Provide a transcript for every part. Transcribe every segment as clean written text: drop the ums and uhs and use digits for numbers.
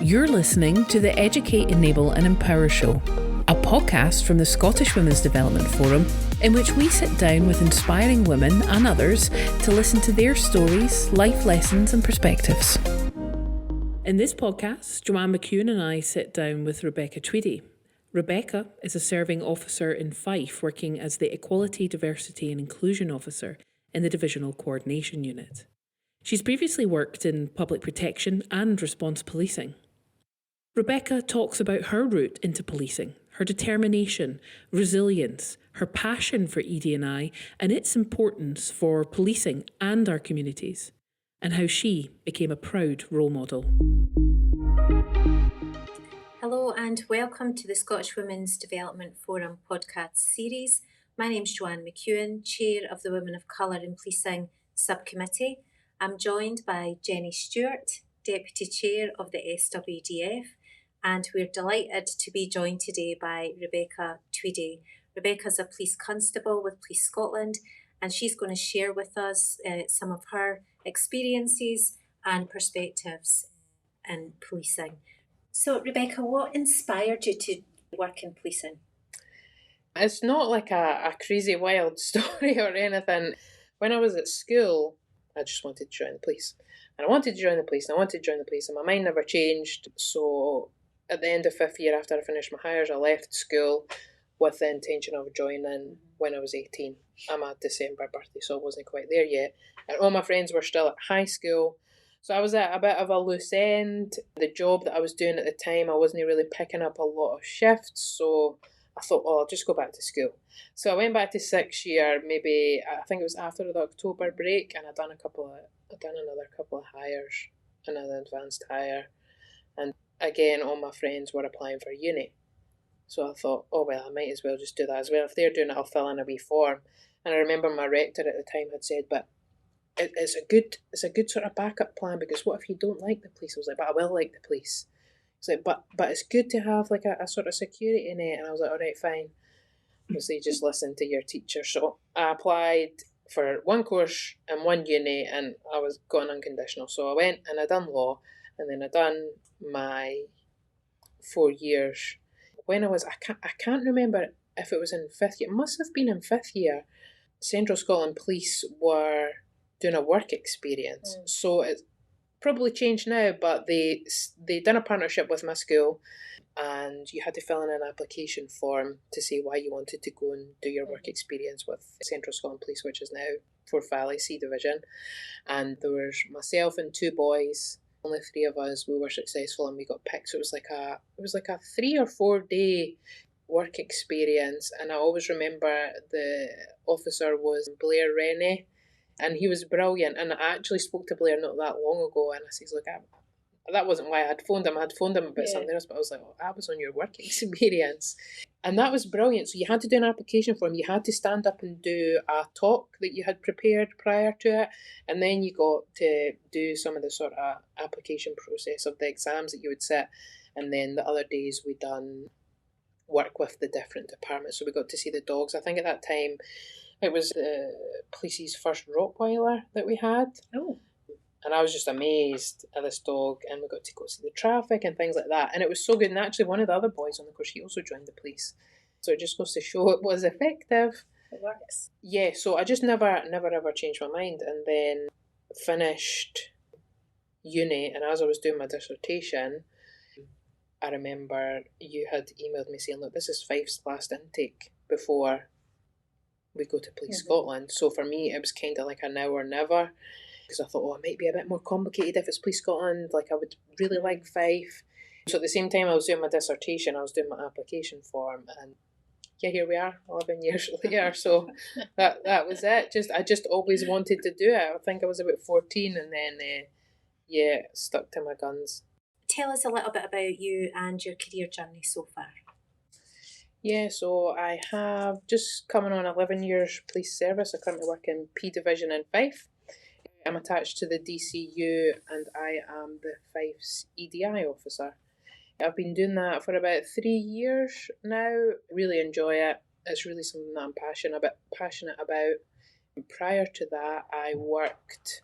You're listening to the Educate, Enable and Empower Show, a podcast from the Scottish Women's Development Forum in which we sit down with inspiring women and others to listen to their stories, life lessons and perspectives. In this podcast, Joanne McEwan and I sit down with Rebecca Tweedie. Rebecca is a serving officer in Fife working as the Equality, Diversity and Inclusion Officer in the Divisional Coordination Unit. She's previously worked in public protection and response policing. Rebecca talks about her route into policing, her determination, resilience, her passion for ED&I and its importance for policing and our communities, and how she became a proud role model. Hello and welcome to the Scottish Women's Development Forum podcast series. My name's Joanne McEwan, Chair of the Women of Colour in Policing Subcommittee. I'm joined by Jenni Stuart, Deputy Chair of the SWDF, and we're delighted to be joined today by Rebecca Tweedie. Rebecca's a police constable with Police Scotland, and she's going to share with us some of her experiences and perspectives in policing. So, Rebecca, what inspired you to work in policing? It's not like a crazy wild story or anything. When I was at school, I just wanted to join the police. And I wanted to join the police, and my mind never changed. So at the end of fifth year, after I finished my hires, I left school with the intention of joining when I was 18. I'm a December birthday, so I wasn't quite there yet. And all my friends were still at high school. So I was at a bit of a loose end. The job that I was doing at the time, I wasn't really picking up a lot of shifts. So I thought, I'll just go back to school. So I went back to 6th year, maybe, I think it was after the October break, and I'd done another couple of hires, another advanced hire. And again, all my friends were applying for uni. So I thought, I might as well just do that as well. If they're doing it, I'll fill in a wee form. And I remember my rector at the time had said, but it's a good sort of backup plan, because what if you don't like the police? I was like, but I will like the police. It's like, but it's good to have like a sort of security net. And I was like, all right, fine. Obviously, just listen to your teacher. So I applied for one course and one uni, and I was going unconditional. So I went and I done law, and then I done my 4 years. When I can't remember if it was in 5th year. It must have been in 5th year. Central Scotland Police were doing a work experience. So it's probably changed now, but they done a partnership with my school, and you had to fill in an application form to say why you wanted to go and do your work experience with Central Scotland Police, which is now Forth Valley C Division. And there was myself and 2 boys. Only 3 of us. We were successful and we got picked. So it was like a 3 or 4 day work experience. And I always remember the officer was Blair Rennie, and he was brilliant. And I actually spoke to Blair not that long ago, and I says, look, that wasn't why I had phoned him. I had phoned him about something else, but I was like, I was on your work experience. And that was brilliant. So you had to do an application form. You had to stand up and do a talk that you had prepared prior to it. And then you got to do some of the sort of application process of the exams that you would sit. And then the other days we done work with the different departments. So we got to see the dogs. I think at that time it was the police's first Rottweiler that we had. Oh. And I was just amazed at this dog, and we got to go see the traffic and things like that. And it was so good. And actually, one of the other boys on the course, he also joined the police. So it just goes to show it was effective. It works. Yeah, so I just never ever changed my mind. And then finished uni, and as I was doing my dissertation, I remember you had emailed me saying, look, this is Fife's last intake before we go to Police Scotland. So for me, it was kind of like a now or never. Because I thought, it might be a bit more complicated if it's Police Scotland. Like, I would really like Fife. So at the same time I was doing my dissertation, I was doing my application form, and here we are, 11 years later. So that was it. I just always wanted to do it. I think I was about 14, and then stuck to my guns. Tell us a little bit about you and your career journey so far. Yeah, so I have just coming on 11 years police service. I currently work in P Division in Fife. I'm attached to the DCU, and I am the Fife's EDI officer. I've been doing that for about 3 years now. Really enjoy it. It's really something that I'm passionate about. Prior to that, I worked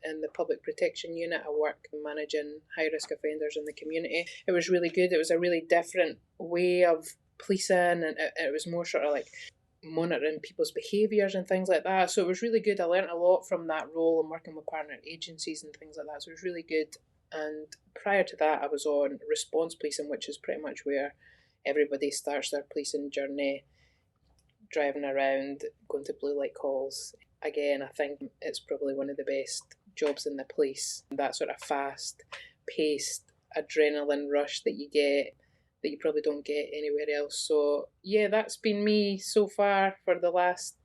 in the Public Protection Unit. I work managing high-risk offenders in the community. It was really good. It was a really different way of policing, and it was more sort of like monitoring people's behaviours and things like that. So it was really good. I learnt a lot from that role and working with partner agencies and things like that. So it was really good. And prior to that, I was on response policing, which is pretty much where everybody starts their policing journey, driving around, going to blue light calls. Again, I think it's probably one of the best jobs in the police. That sort of fast-paced adrenaline rush that you get, that you probably don't get anywhere else. So yeah, that's been me so far for the last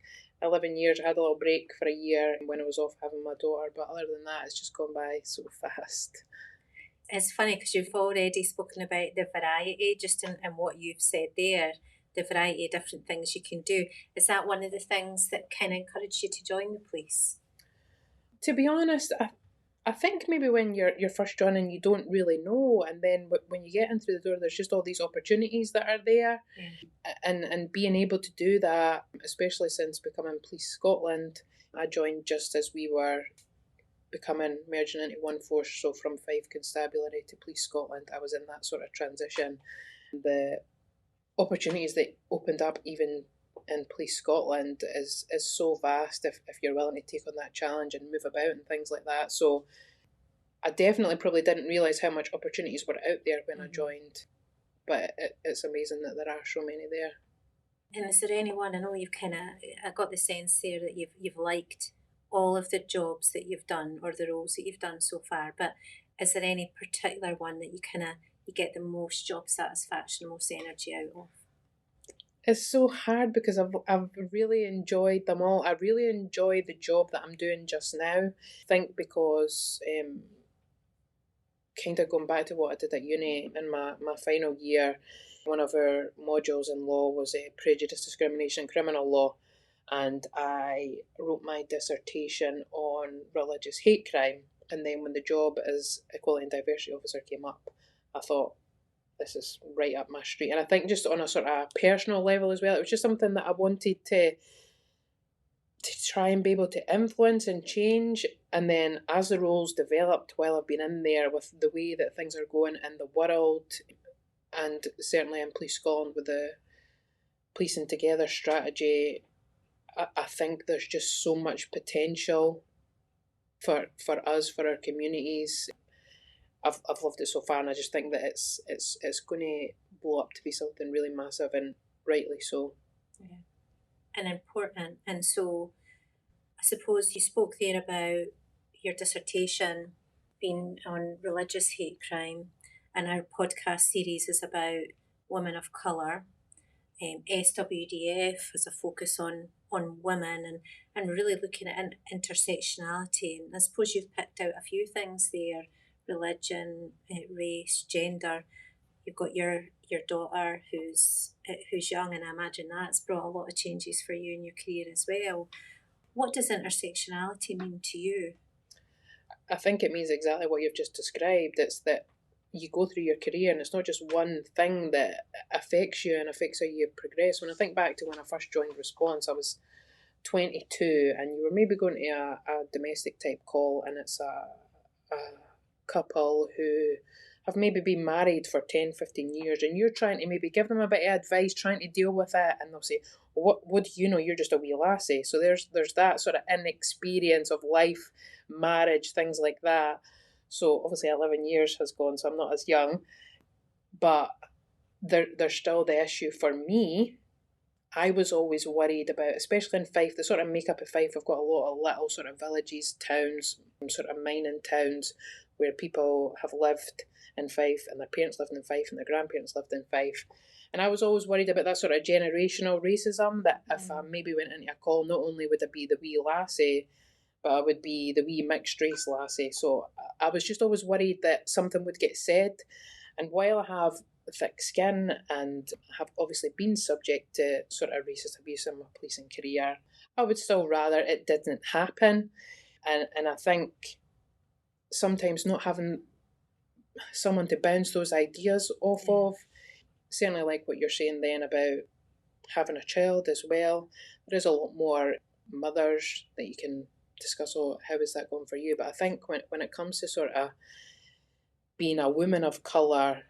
11 years. I had a little break for a year when I was off having my daughter, but other than that, it's just gone by so fast. It's funny because you've already spoken about the variety, just in what you've said there, the variety of different things you can do. Is that one of the things that kind of encouraged you to join the police? To be honest, I think maybe when you're first joining, you don't really know, and then when you get in through the door, there's just all these opportunities that are there, and being able to do that, especially since becoming Police Scotland, I joined just as we were merging into one force, so from Fife Constabulary to Police Scotland, I was in that sort of transition. The opportunities that opened up even in Police Scotland is so vast if you're willing to take on that challenge and move about and things like that. So I definitely probably didn't realise how much opportunities were out there when I joined, but it's amazing that there are so many there. And is there anyone, I know I got the sense there that you've liked all of the jobs that you've done or the roles that you've done so far, but is there any particular one that you get the most job satisfaction, the most energy out of? It's so hard because I've really enjoyed them all. I really enjoy the job that I'm doing just now. I think because kind of going back to what I did at uni in my final year, one of our modules in law was prejudice, discrimination, criminal law, and I wrote my dissertation on religious hate crime. And then when the job as Equality and Diversity Officer came up, I thought, this is right up my street. And I think just on a sort of personal level as well, it was just something that I wanted to try and be able to influence and change. And then as the roles developed while I've been in there, with the way that things are going in the world, and certainly in Police Scotland with the Policing Together strategy, I think there's just so much potential for us, for our communities. I've loved it so far, and I just think that it's going to blow up to be something really massive, and rightly so. Yeah. And important. And so I suppose you spoke there about your dissertation being on religious hate crime, and our podcast series is about women of colour. SWDF has a focus on women and really looking at intersectionality. And I suppose you've picked out a few things there: religion, race, gender. You've got your daughter who's young, and I imagine that's brought a lot of changes for you in your career as well. What does intersectionality mean to you? I think it means exactly what you've just described. It's that you go through your career, and it's not just one thing that affects you and affects how you progress. When I think back to when I first joined Response, I was 22, and you were maybe going to a domestic type call, and it's a couple who have maybe been married for 10, 15 years, and you're trying to maybe give them a bit of advice, trying to deal with it, and they'll say, well, what do you know? You're just a wee lassie. So there's that sort of inexperience of life, marriage, things like that. So obviously 11 years has gone, so I'm not as young, but there's still the issue for me. I was always worried about, especially in Fife, the sort of makeup of Fife. I've got a lot of little sort of villages, towns, sort of mining towns, where people have lived in Fife, and their parents lived in Fife, and their grandparents lived in Fife. And I was always worried about that sort of generational racism, that if I maybe went into a call, not only would I be the wee lassie, but I would be the wee mixed race lassie. So I was just always worried that something would get said. And while I have thick skin and have obviously been subject to sort of racist abuse in my policing career, I would still rather it didn't happen. And I think sometimes not having someone to bounce those ideas off of, certainly like what you're saying then about having a child as well, there is a lot more mothers that you can discuss, how is that going for you? But I think when it comes to sort of being a woman of colour,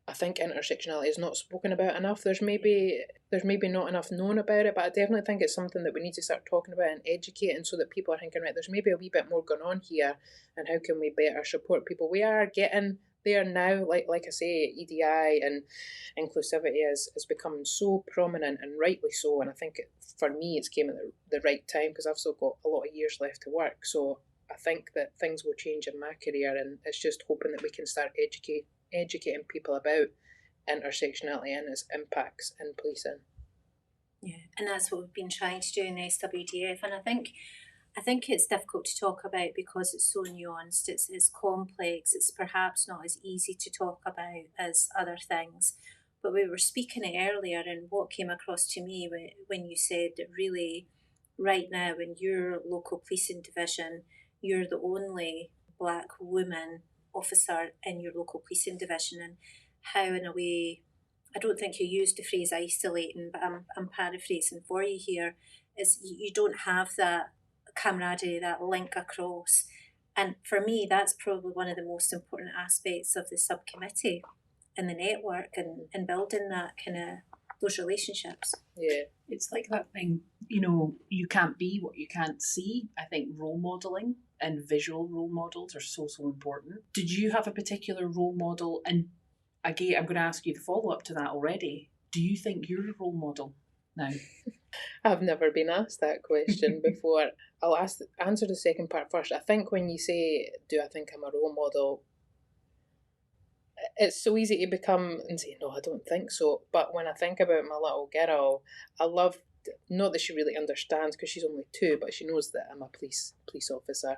I think intersectionality is not spoken about enough. There's maybe not enough known about it, but I definitely think it's something that we need to start talking about and educating, so that people are thinking, right, there's maybe a wee bit more going on here, and how can we better support people? We are getting there now. Like I say, EDI and inclusivity is becoming so prominent, and rightly so. And I think for me, it's came at the right time, because I've still got a lot of years left to work. So I think that things will change in my career, and it's just hoping that we can start educating people about intersectionality and its impacts in policing. Yeah, and that's what we've been trying to do in SWDF. And I think it's difficult to talk about because it's so nuanced, it's complex, it's perhaps not as easy to talk about as other things. But we were speaking earlier, and what came across to me when you said that really right now in your local policing division, you're the only Black woman officer in your local policing division, and how in a way, I don't think you used the phrase isolating, but I'm paraphrasing for you here, is you don't have that camaraderie, that link across. And for me, that's probably one of the most important aspects of the subcommittee and the network, and building that kind of those relationships. Yeah. It's like that thing, you can't be what you can't see. I think role modelling and visual role models are so important. Did you have a particular role model? And again, I'm going to ask you the follow-up to that already. Do you think you're a role model now? I've never been asked that question before. I'll answer the second part first. I think when you say, do I think I'm a role model, it's so easy to become and say, no, I don't think so. But when I think about my little girl, I love, not that she really understands because she's only 2, but she knows that I'm a police officer.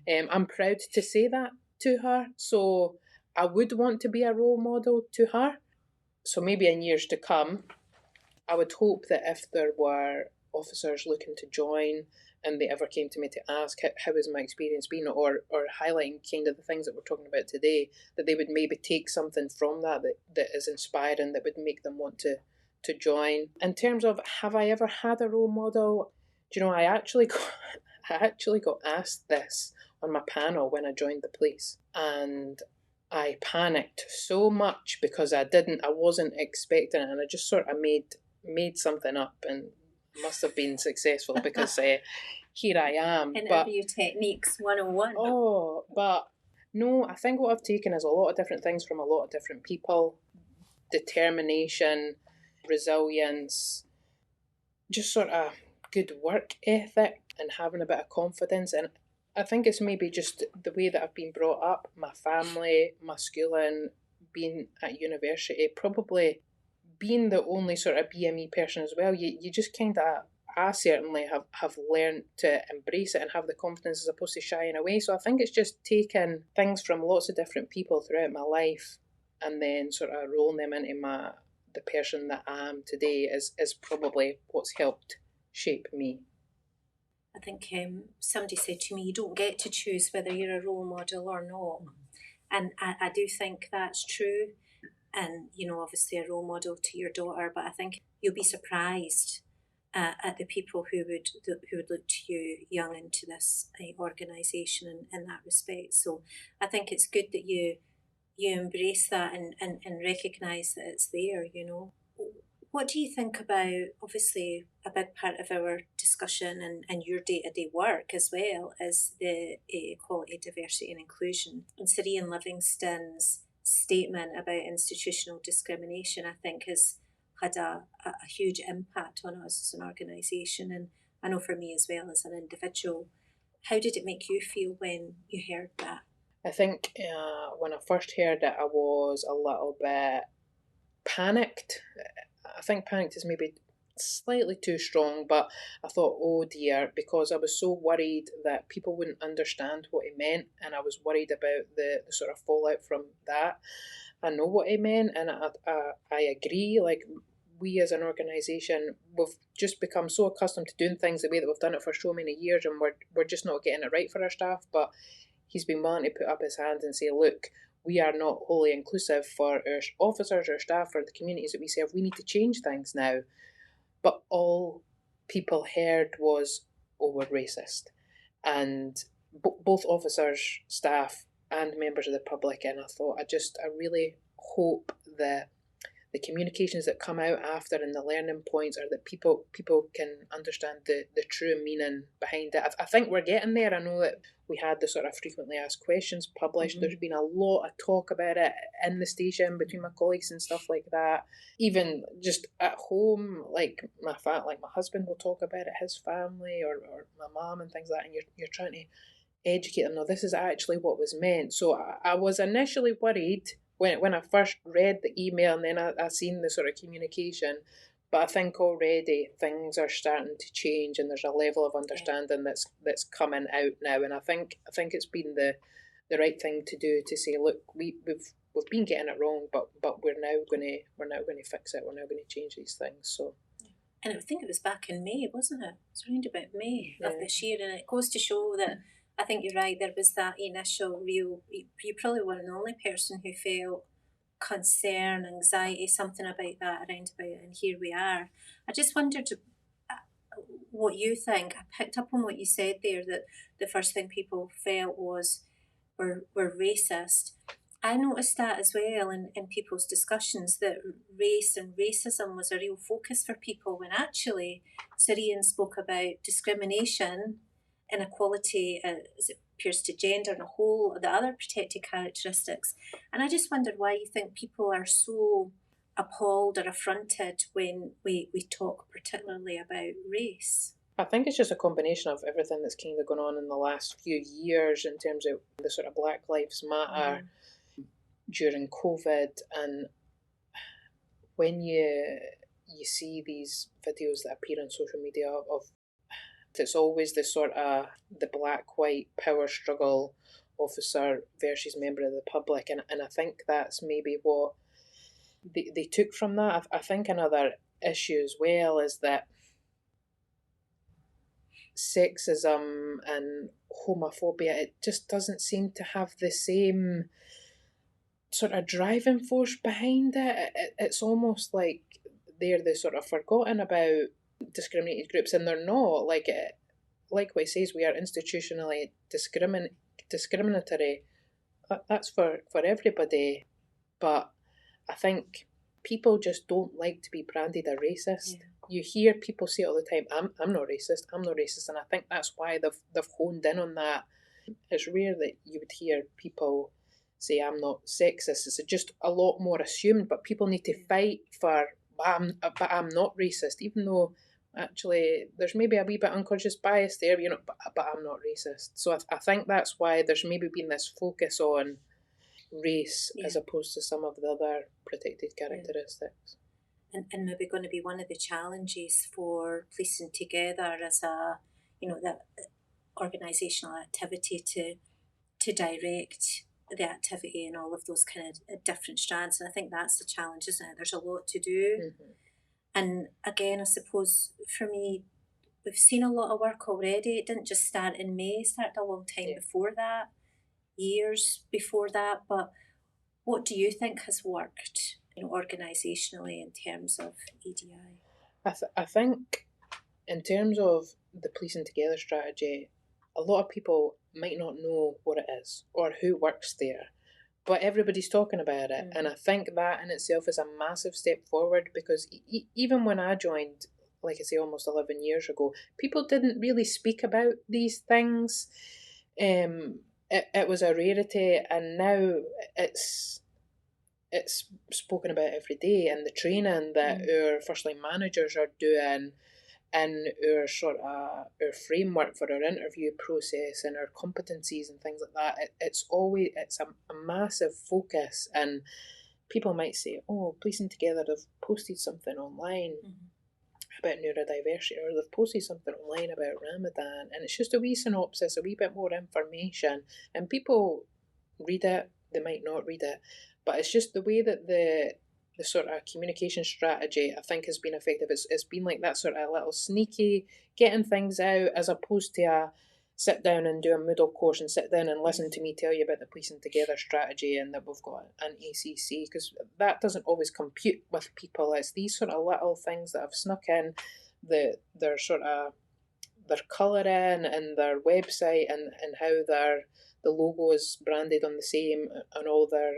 Mm-hmm. I'm proud to say that to her. So I would want to be a role model to her. So maybe in years to come, I would hope that if there were officers looking to join and they ever came to me to ask how has my experience been, or highlighting kind of the things that we're talking about today, that they would maybe take something from that is inspiring, that would make them want to join. In terms of have I ever had a role model, do you know, I actually got asked this on my panel when I joined the police, and I panicked so much because I wasn't expecting it, and I just sort of made something up, and must have been successful because here I am. Interview techniques 101. Oh, but no, I think what I've taken is a lot of different things from a lot of different people. Determination, resilience, just sort of good work ethic, and having a bit of confidence. And I think it's maybe just the way that I've been brought up, my family, my schooling, being at university, probably being the only sort of BME person as well. You just kind of, I certainly have learned to embrace it and have the confidence as opposed to shying away. So I think it's just taking things from lots of different people throughout my life and then sort of rolling them into the person that I am today is probably what's helped shape me. I think somebody said to me, you don't get to choose whether you're a role model or not. And I do think that's true. And, obviously a role model to your daughter, but I think you'll be surprised at the people who would look to you young into this organisation in that respect. So I think it's good that you embrace that and recognise that it's there, What do you think about, obviously, a big part of our discussion and your day-to-day work as well is the equality, diversity and inclusion. And Serene Livingston's statement about institutional discrimination, I think, has had a huge impact on us as an organisation, and I know for me as well as an individual. How did it make you feel when you heard that? I think when I first heard it, I was a little bit panicked. I think panicked is maybe slightly too strong, but I thought, oh dear, because I was so worried that people wouldn't understand what it meant, and I was worried about the sort of fallout from that. I know what it meant, and I agree. Like, we as an organisation, we've just become so accustomed to doing things the way that we've done it for so many years, and we're just not getting it right for our staff. But he's been willing to put up his hand and say, look, we are not wholly inclusive for our officers, our staff, or the communities that we serve. We need to change things now. But all people heard was, oh, we're racist. and both officers, staff, and members of the public. And I really hope that the communications that come out after and the learning points are that people can understand the true meaning behind it. I think we're getting there. I know that we had the sort of frequently asked questions published. There's been a lot of talk about it in the station between my colleagues and stuff like that. Even just at home, like my husband will talk about it, his family or my mum and things like that, and you're trying to educate them. No, this is actually what was meant. So I was initially worried when I first read the email, and then I seen the sort of communication. But I think already things are starting to change, and there's a level of understanding that's coming out now. And I think it's been the right thing to do, to say, look, we've been getting it wrong, but we're now going to fix it. We're now going to change these things. So. And I think it was back in May, wasn't it? It was around about May of this year, and it goes to show that I think you're right. There was that initial you probably weren't the only person who felt concern, anxiety, something about that around about it, and here we are. I just wondered what you think. I picked up on what you said there, that the first thing people felt was we're racist. I noticed that as well in people's discussions, that race and racism was a real focus for people, when actually Syrian spoke about discrimination, inequality as it appears to gender and a whole the other protected characteristics. And I just wondered why you think people are so appalled or affronted when we talk particularly about race. I think it's just a combination of everything that's kind of gone on in the last few years in terms of the sort of Black Lives Matter during COVID, and when you see these videos that appear on social media of it's always the sort of the black-white power struggle, officer versus member of the public, and I think that's maybe what they took from that. I think another issue as well is that sexism and homophobia, it just doesn't seem to have the same sort of driving force behind it. It's almost like they're the sort of forgotten about discriminated groups, and they're not. Like what it says, we are institutionally discriminatory. That's for everybody, but I think people just don't like to be branded a racist. Yeah. You hear people say all the time, I'm not racist, and I think that's why they've honed in on that. It's rare that you would hear people say I'm not sexist. It's just a lot more assumed, but people need to fight for but I'm not racist, even though actually there's maybe a wee bit unconscious bias there, but I'm not racist. So I think that's why there's maybe been this focus on race as opposed to some of the other protected characteristics. And maybe going to be one of the challenges for policing together as a, that organisational activity to direct the activity and all of those kind of different strands. And I think that's the challenge, isn't it? There's a lot to do. Mm-hmm. And again, I suppose for me, we've seen a lot of work already. It didn't just start in May, it started a long time before that, years before that. But what do you think has worked, organisationally in terms of EDI? I think in terms of the policing together strategy, a lot of people might not know what it is or who works there, but everybody's talking about it. And I think that in itself is a massive step forward, because even when I joined, like I say, almost 11 years ago, people didn't really speak about these things. It was a rarity, and now it's spoken about every day, and the training that our first line managers are doing, and our framework for our interview process and our competencies and things like that. It's a massive focus, and people might say, "Oh, Policing Together, they've posted something online about neurodiversity, or they've posted something online about Ramadan," and it's just a wee synopsis, a wee bit more information, and people read it. They might not read it, but it's just the way that the sort of communication strategy, I think, has been effective. It's been like that sort of little sneaky getting things out, as opposed to a sit down and do a Moodle course and sit down and listen to me tell you about the Policing Together strategy and that we've got an ACC, because that doesn't always compute with people. It's these sort of little things that have snuck in, they're sort of their colouring and their website and how the logo is branded on the same and all their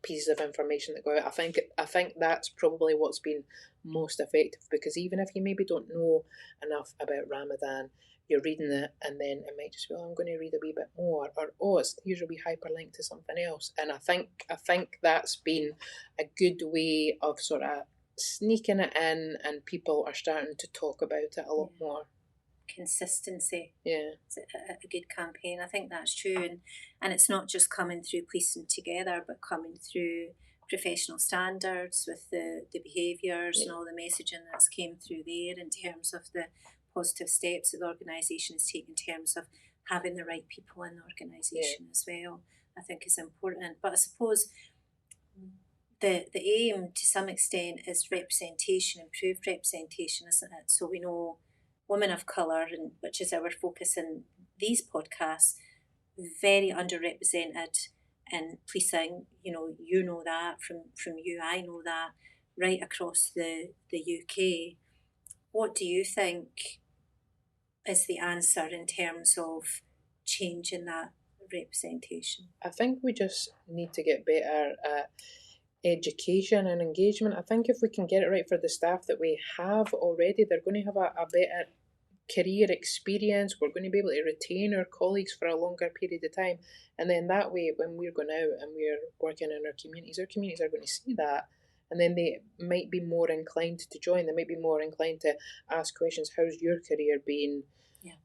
pieces of information that go out. I think that's probably what's been most effective, because even if you maybe don't know enough about Ramadan, you're reading it and then it might just be, I'm going to read a wee bit more, or here's a wee hyperlink to something else. And I think that's been a good way of sort of sneaking it in, and people are starting to talk about it a lot more. Consistency. Yeah. It's a good campaign. I think that's true. And it's not just coming through policing together, but coming through professional standards with the behaviours and all the messaging that's came through there in terms of the positive steps that the organisation is taking in terms of having the right people in the organisation as well, I think is important. But I suppose the aim to some extent is representation, improved representation, isn't it? So we know women of colour, and which is our focus in these podcasts, very underrepresented in policing. You know that from you, I know that, right across the UK. What do you think is the answer in terms of changing that representation? I think we just need to get better at education and engagement. I think if we can get it right for the staff that we have already, they're going to have a better career experience. We're going to be able to retain our colleagues for a longer period of time, and then that way when we're going out and we're working in our communities are going to see that, and then they might be more inclined to join. They might be more inclined to ask questions. How's your career been?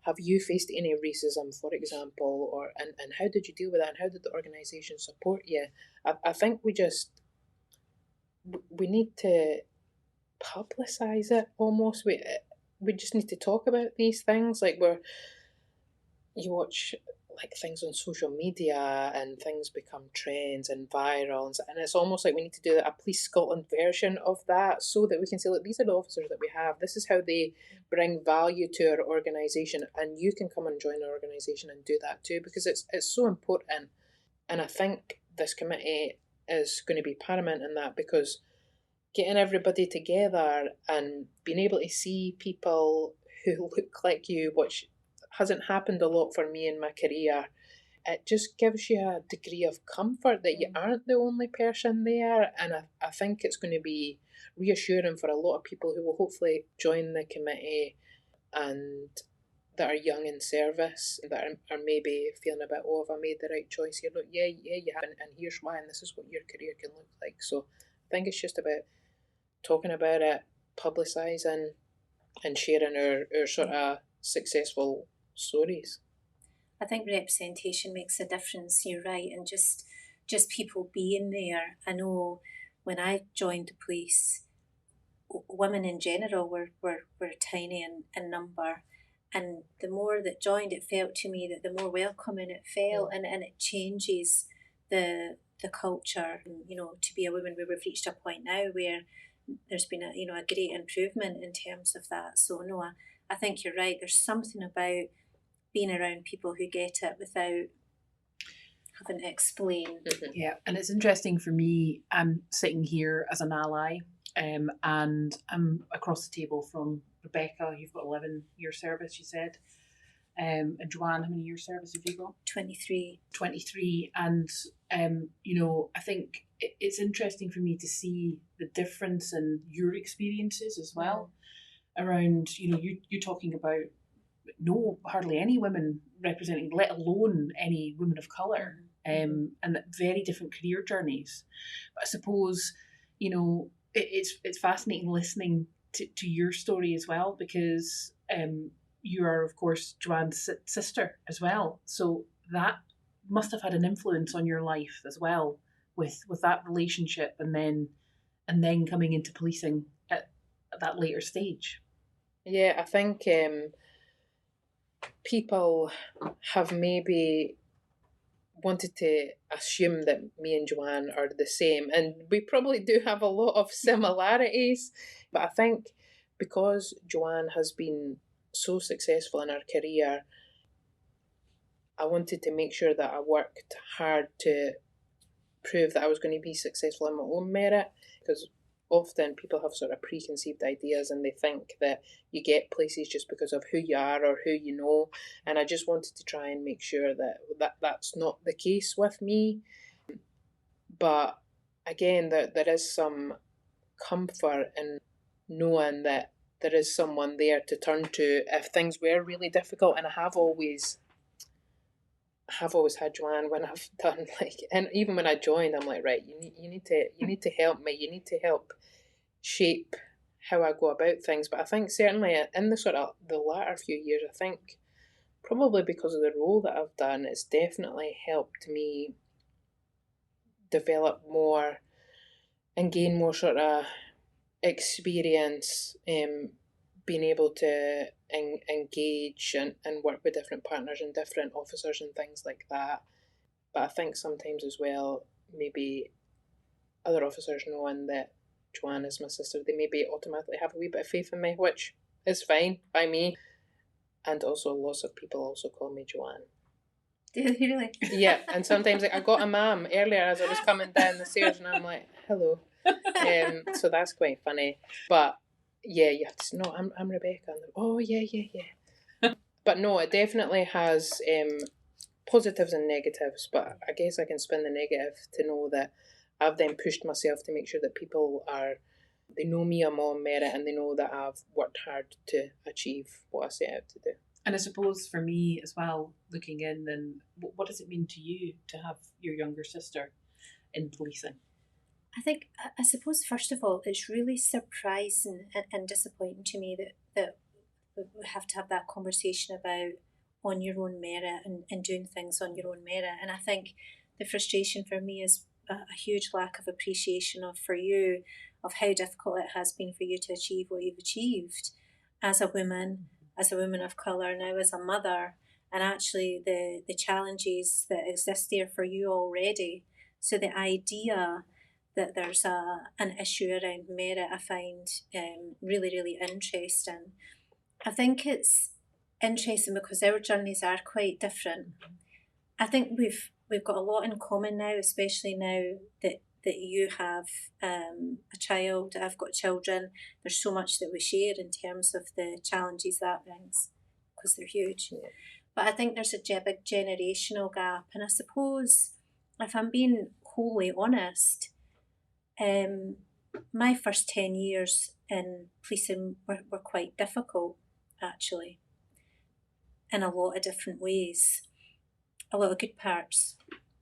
Have you faced any racism, for example, and how did you deal with that, and how did the organisation support you? I think we need to publicise it almost. We just need to talk about these things. Like you watch like things on social media and things become trends and viral, and it's almost like we need to do a Police Scotland version of that, so that we can say, look, these are the officers that we have. This is how they bring value to our organisation, and you can come and join our organisation and do that too, because it's so important. And I think this committee is going to be paramount in that, because getting everybody together and being able to see people who look like you, which hasn't happened a lot for me in my career, it just gives you a degree of comfort that you aren't the only person there. And I think it's going to be reassuring for a lot of people who will hopefully join the committee and that are young in service, that are maybe feeling a bit, have I made the right choice here? Look, yeah, you have, and here's why, and this is what your career can look like. So I think it's just about talking about it, publicising and sharing our sort of successful stories. I think representation makes a difference, you're right, and just people being there. I know when I joined the police, women in general were tiny in number, and the more that joined, it felt to me that the more welcoming it felt, and it changes the culture. To be a woman, we've reached a point now where there's been a great improvement in terms of that. So no, I think you're right. There's something about being around people who get it without having to explain. Mm-hmm. Yeah, and it's interesting for me. I'm sitting here as an ally, and I'm across the table from Rebecca. You've got 11-year service, you said. And Joanne, how many years service have you got? 23. 23, and I think it's interesting for me to see the difference in your experiences as well. Around, you're talking about hardly any women representing, let alone any women of colour, and very different career journeys. But I suppose, it's fascinating listening to your story as well, because you are, of course, Joanne's sister as well. So that must have had an influence on your life as well, with that relationship, and then coming into policing at that later stage. Yeah, I think people have maybe wanted to assume that me and Joanne are the same, and we probably do have a lot of similarities, but I think because Joanne has been so successful in her career, I wanted to make sure that I worked hard to prove that I was going to be successful on my own merit, because often people have sort of preconceived ideas and they think that you get places just because of who you are or who you know. And I just wanted to try and make sure that that's not the case with me. But again, there is some comfort in knowing that there is someone there to turn to if things were really difficult. And I have always had Joanne when I've done and even when I joined, I'm like, right, you need to help me. You need to help shape how I go about things. But I think certainly in the sort of the latter few years, I think probably because of the role that I've done, it's definitely helped me develop more and gain more sort of experience, being able to engage and work with different partners and different officers and things like that. But I think sometimes as well, maybe other officers knowing that Joanne is my sister, they maybe automatically have a wee bit of faith in me, which is fine by me. And also lots of people also call me Joanne. Do they really? Yeah, and sometimes I got a ma'am earlier as I was coming down the stairs and I'm like, hello. So that's quite funny. But yeah, you have to say, no, I'm Rebecca. And oh, yeah. But no, it definitely has positives and negatives. But I guess I can spin the negative to know that I've then pushed myself to make sure that people they know me I'm on merit and they know that I've worked hard to achieve what I set out to do. And I suppose for me as well, looking in, then what does it mean to you to have your younger sister in policing? I suppose, first of all, it's really surprising and disappointing to me that we have to have that conversation about on your own merit and doing things on your own merit. And I think the frustration for me is a huge lack of appreciation for you of how difficult it has been for you to achieve what you've achieved as a woman of colour, now as a mother, and actually the challenges that exist there for you already. So the idea that there's an issue around merit, I find really, really interesting. I think it's interesting because our journeys are quite different. I think we've got a lot in common now, especially now that you have a child, I've got children. There's so much that we share in terms of the challenges that brings, because they're huge. Yeah. But I think there's a big generational gap. And I suppose, if I'm being wholly honest, my first 10 years in policing were quite difficult, actually, in a lot of different ways. A lot of good parts,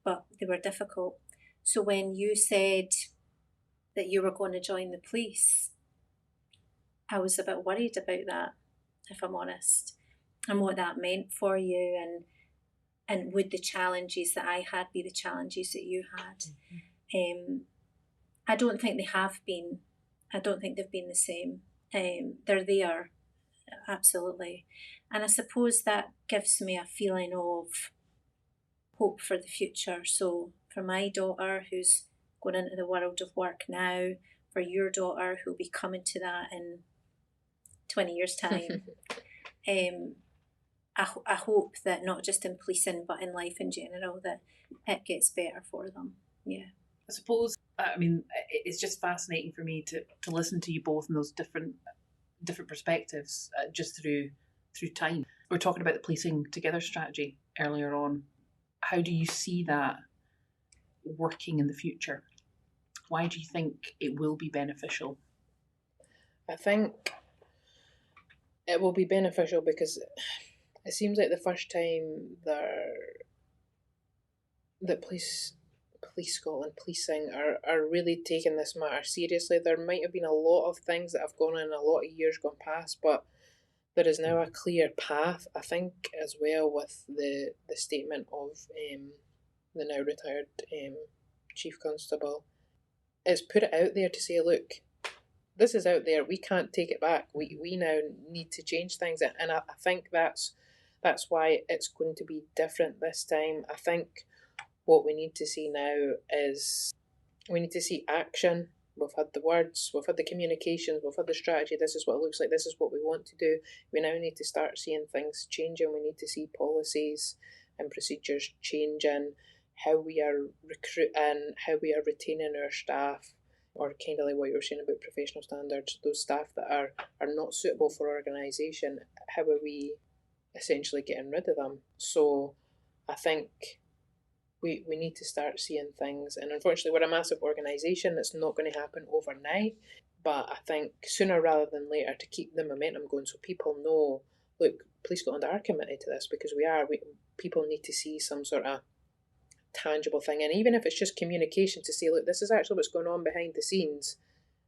but they were difficult. So when you said that you were going to join the police, I was a bit worried about that, if I'm honest, and what that meant for you, and would the challenges that I had be the challenges that you had. Mm-hmm. I don't think they have been. I don't think they've been the same. They're there, absolutely. And I suppose that gives me a feeling of hope for the future. So for my daughter who's going into the world of work now, for your daughter who'll be coming to that in 20 years' time, I hope that not just in policing but in life in general, that it gets better for them. Yeah. I suppose, I mean, it's just fascinating for me to listen to you both in those different perspectives just through time. We were talking about the Policing Together strategy earlier on. How do you see that working in the future? Why do you think it will be beneficial? I think it will be beneficial because it seems like the first time that Police Scotland, policing are really taking this matter seriously. There might have been a lot of things that have gone on in a lot of years gone past, but there is now a clear path, I think, as well, with the statement of the now retired Chief Constable. It's put it out there to say, look, this is out there, we can't take it back. We now need to change things, and I think that's why it's going to be different this time. I think what we need to see now is we need to see action. We've had the words, we've had the communications, we've had the strategy. This is what it looks like, this is what we want to do. We now need to start seeing things changing. We need to see policies and procedures changing, how we are recruiting, how we are retaining our staff. or kind of like what you were saying about professional standards, those staff that are not suitable for organisation, how are we essentially getting rid of them? So I think we need to start seeing things, and unfortunately we're a massive organisation, that's not going to happen overnight, but I think sooner rather than later, to keep the momentum going so people know, look, Police Scotland are committed to this, because people need to see some sort of tangible thing, and even if it's just communication to say, look, this is actually what's going on behind the scenes.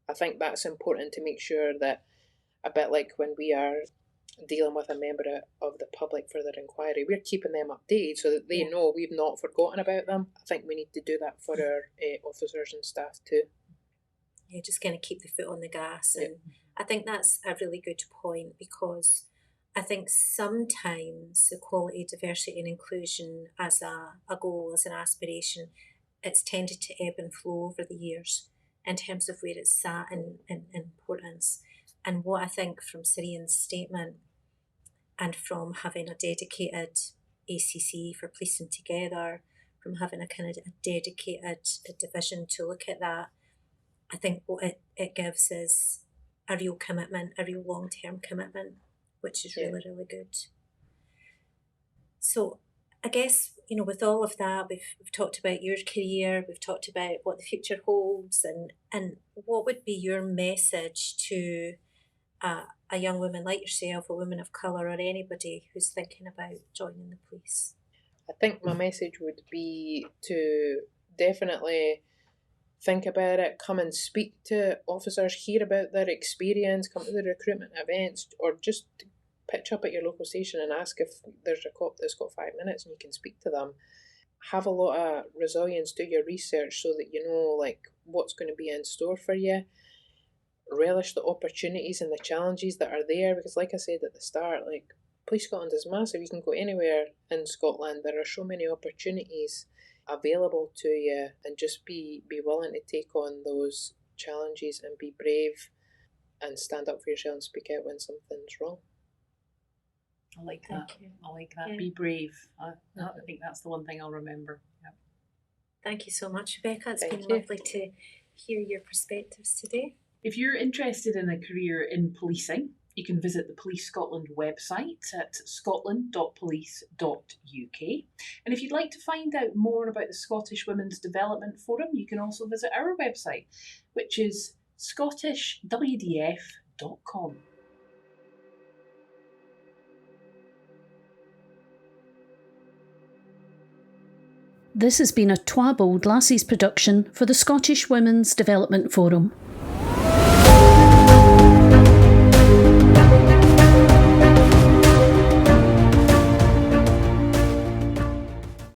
I think that's important to make sure that, a bit like when we are dealing with a member of the public for their inquiry, we're keeping them updated so that they know we've not forgotten about them. I think we need to do that for our officers and staff too. Yeah, just kind of keep the foot on the gas. And I think that's a really good point, because I think sometimes equality, diversity and inclusion as a goal, as an aspiration, it's tended to ebb and flow over the years in terms of where it's sat in importance. And what I think from Cirian's statement, and from having a dedicated ACC for policing together, from having a kind of a dedicated division to look at that, I think what it gives is a real commitment, a real long-term commitment, which is really, really good. So I guess, with all of that, we've talked about your career, we've talked about what the future holds, and what would be your message to a young woman like yourself, a woman of colour, or anybody who's thinking about joining the police? I think my message would be to definitely think about it, come and speak to officers, hear about their experience, come to the recruitment events, or just pitch up at your local station and ask if there's a cop that's got 5 minutes and you can speak to them. Have a lot of resilience, do your research so that you know what's going to be in store for you. Relish the opportunities and the challenges that are there, because like I said at the start, Police Scotland is massive. You can go anywhere in Scotland. There are so many opportunities available to you, and just be willing to take on those challenges and be brave and stand up for yourself and speak out when something's wrong. I like that. I like that. Yeah. Be brave. I think that's the one thing I'll remember. Yep. Thank you so much, Rebecca. It's been lovely to hear your perspectives today. If you're interested in a career in policing, you can visit the Police Scotland website at scotland.police.uk. And if you'd like to find out more about the Scottish Women's Development Forum, you can also visit our website, which is scottishwdf.com. This has been a TwaBoldLassies production for the Scottish Women's Development Forum.